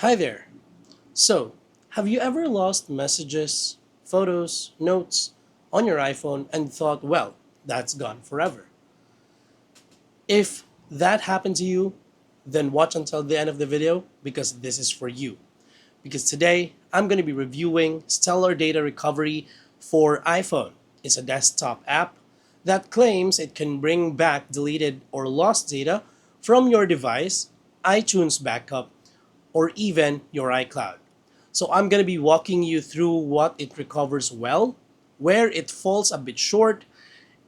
Hi there. So, have you ever lost messages, photos, notes on your iPhone and thought, well, that's gone forever? If that happened to you, then watch until the end of the video because this is for you. Because today I'm going to be reviewing Stellar Data Recovery for iPhone. It's a desktop app that claims it can bring back deleted or lost data from your device, iTunes backup, or even your iCloud. So I'm going to be walking you through what it recovers well, where it falls a bit short,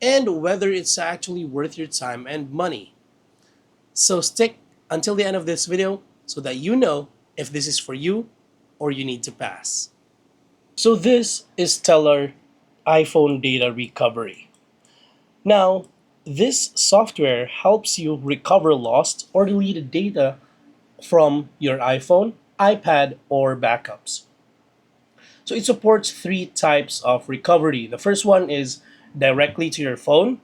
and whether it's actually worth your time and money. So stick until the end of this video so that you know if this is for you or you need to pass. So this is Stellar iPhone Data Recovery. Now, this software helps you recover lost or deleted data from your iPhone, iPad, or backups. So it supports three types of recovery. The first one is directly to your phone,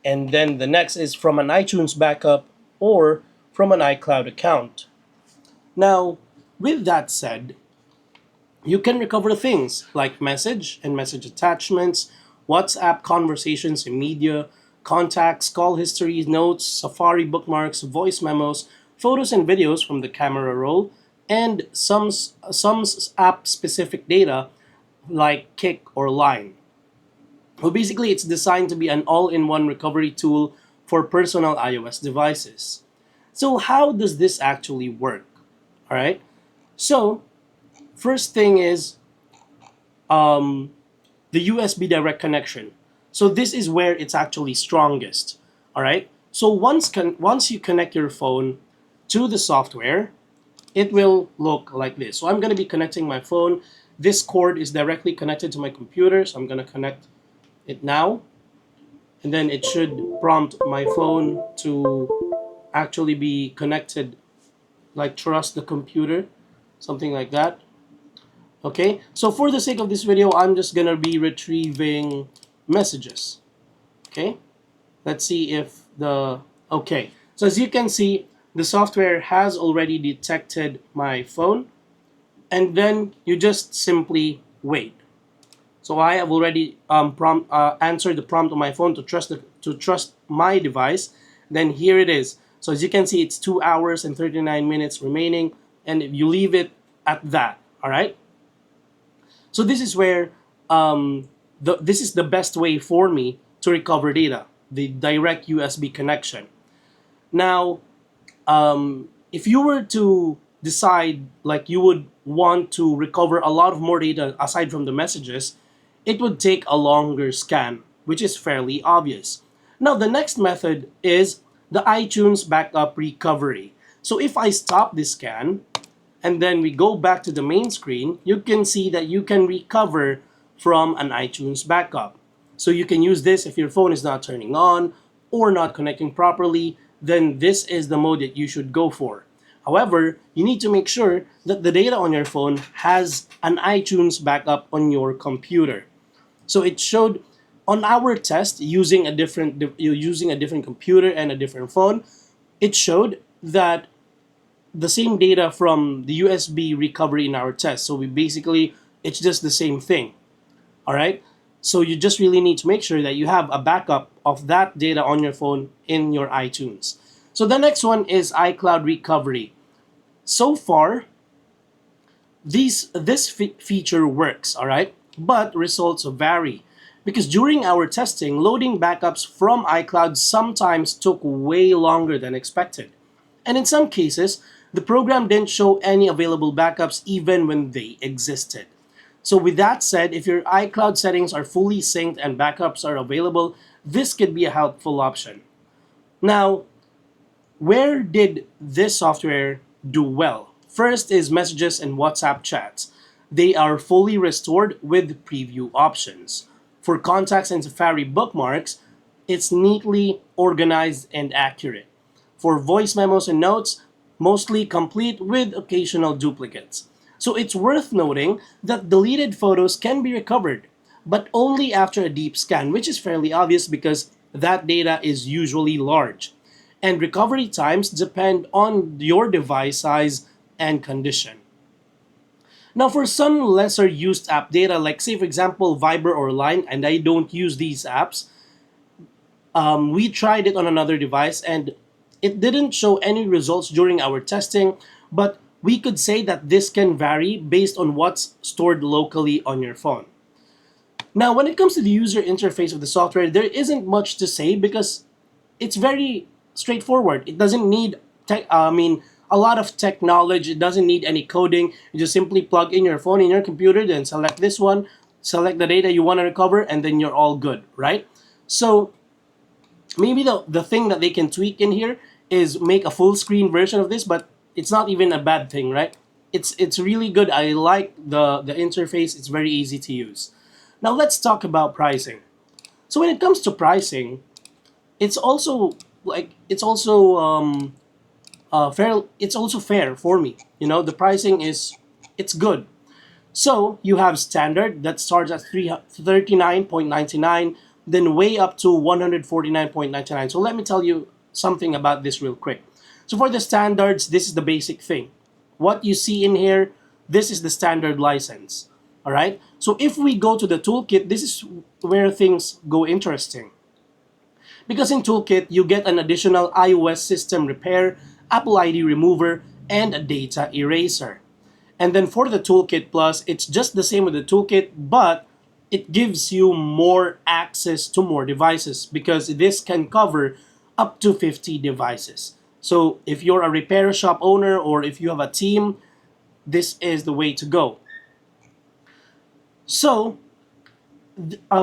and then the next is from an iTunes backup or from an iCloud account. Now, with that said, you can recover things like message and message attachments, WhatsApp conversations and media, contacts, call history, notes, Safari bookmarks, voice memos, photos and videos from the camera roll, and some app specific data like Kick or Line. Well, basically, it's designed to be an all in one recovery tool for personal iOS devices. So, how does this actually work? All right. So, first thing is the USB direct connection. So this is where it's actually strongest. All right. So once you connect your phone to the software, it will look like this. So I'm going to be connecting my phone. This cord is directly connected to my computer, so I'm going to connect it now, and then it should prompt my phone to actually be connected, like trust the computer, something like that. Okay, so for the sake of this video, I'm just gonna be retrieving messages. Okay, let's see if okay. So as you can see, the software has already detected my phone, and then you just simply wait. So I have already answered the prompt on my phone to trust my device. Then here it is. So as you can see, it's 2 hours and 39 minutes remaining, and if you leave it at that, all right. So this is where this is the best way for me to recover data, the direct USB connection. Now, if you were to decide like you would want to recover a lot of more data aside from the messages, it would take a longer scan, which is fairly obvious. Now, the next method is the iTunes backup recovery. So if I stop this scan, and then we go back to the main screen, you can see that you can recover from an iTunes backup. So you can use this if your phone is not turning on or not connecting properly, then this is the mode that you should go for. However, you need to make sure that the data on your phone has an iTunes backup on your computer. So it showed on our test using a different computer and a different phone, it showed that the same data from the USB recovery in our test. So it's just the same thing. All right. So you just really need to make sure that you have a backup of that data on your phone in your iTunes. So the next one is iCloud recovery. So far, this feature works, all right, but results vary because during our testing, loading backups from iCloud sometimes took way longer than expected. And in some cases, the program didn't show any available backups even when they existed. So with that said, if your iCloud settings are fully synced and backups are available, this could be a helpful option. Now, where did this software do well? First is messages and WhatsApp chats. They are fully restored with preview options. For contacts and Safari bookmarks, it's neatly organized and accurate. For voice memos and notes, mostly complete with occasional duplicates. So it's worth noting that deleted photos can be recovered, but only after a deep scan, which is fairly obvious because that data is usually large. And recovery times depend on your device size and condition. Now, for some lesser used app data, like say for example Viber or Line, and I don't use these apps, we tried it on another device and it didn't show any results during our testing, but we could say that this can vary based on what's stored locally on your phone. Now, when it comes to the user interface of the software, there isn't much to say because it's very straightforward. It doesn't need a lot of tech knowledge. It doesn't need any coding. You just simply plug in your phone in your computer, then select this one, select the data you want to recover, and then you're all good, right? So maybe the thing that they can tweak in here is make a full screen version of this, but it's not even a bad thing, right? It's really good. I like the interface. It's very easy to use. Now let's talk about pricing. So when it comes to pricing, it's also fair. It's also fair for me. You know, the pricing it's good. So you have standard that starts at 39.99, then way up to 149.99. So let me tell you something about this real quick. So for the standards, this is the basic thing. What you see in here, this is the standard license. All right. So if we go to the toolkit, this is where things go interesting. Because in toolkit, you get an additional iOS system repair, Apple ID remover, and a data eraser. And then for the toolkit plus, it's just the same with the toolkit, but it gives you more access to more devices because this can cover up to 50 devices. So if you're a repair shop owner or if you have a team, this is the way to go. So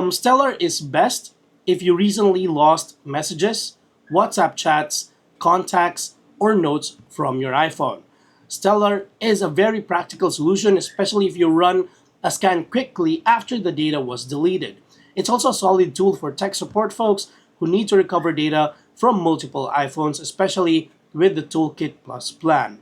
Stellar is best if you recently lost messages, WhatsApp chats, contacts, or notes from your iPhone. Stellar is a very practical solution, especially if you run a scan quickly after the data was deleted. It's also a solid tool for tech support folks who need to recover data from multiple iPhones, especially with the Toolkit Plus plan.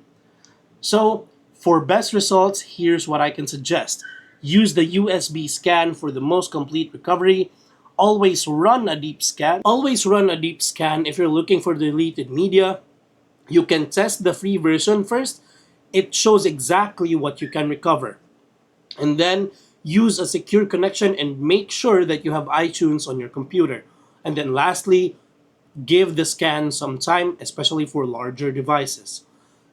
So, for best results, here's what I can suggest. Use the USB scan for the most complete recovery. Always run a deep scan. Always run a deep scan if you're looking for deleted media. You can test the free version first. It shows exactly what you can recover. And then use a secure connection and make sure that you have iTunes on your computer. And then lastly, give the scan some time, especially for larger devices.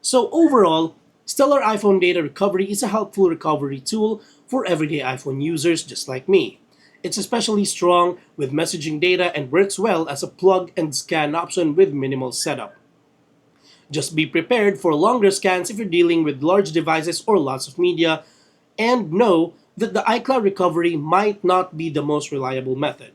So overall, Stellar iPhone Data Recovery is a helpful recovery tool for everyday iPhone users just like me. It's especially strong with messaging data and works well as a plug and scan option with minimal setup. Just be prepared for longer scans if you're dealing with large devices or lots of media, and know that the iCloud recovery might not be the most reliable method.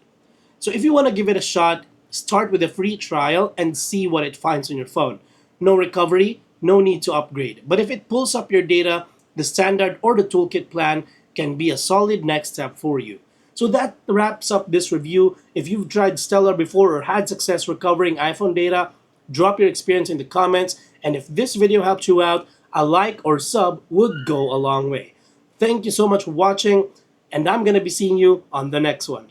So if you want to give it a shot, start with a free trial and see what it finds on your phone. No recovery, no need to upgrade. But if it pulls up your data, the standard or the toolkit plan can be a solid next step for you. So that wraps up this review. If you've tried Stellar before or had success recovering iPhone data, drop your experience in the comments. And if this video helped you out, a like or sub would go a long way. Thank you so much for watching, and I'm going to be seeing you on the next one.